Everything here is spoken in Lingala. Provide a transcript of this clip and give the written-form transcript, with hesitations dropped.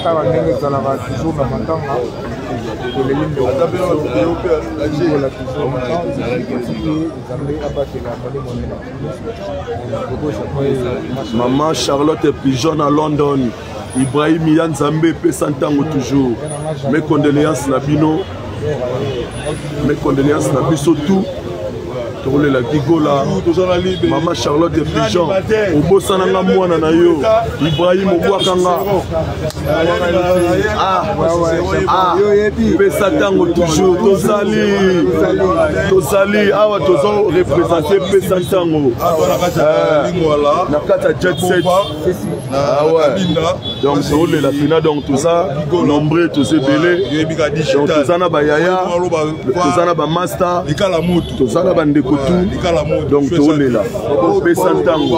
Tava ndenge ezalaka toujours na matanga toleli ndeko Maman Charlotte Pigeon à London, Ibrahim Yanzambe Pesantango toujours. Mes condoléances na bino, mes condoléances na biso tout. Tolé la Gigola, Maman Charlotte Pigeon, Obosananga mwana na yo, Ibrahim Obwakanga. Pesantango toujours, Tozali, awa tozo représenter Pesantango. Nakata Jet Set. Ah ouais. Donc c'est la finale, donc tout ça, nombreux, tous ces délais. Donc tout ça na ba yaya, tout ça na ba master, tout ça na ba ndeko tout. Donc tout est là. Pesantango.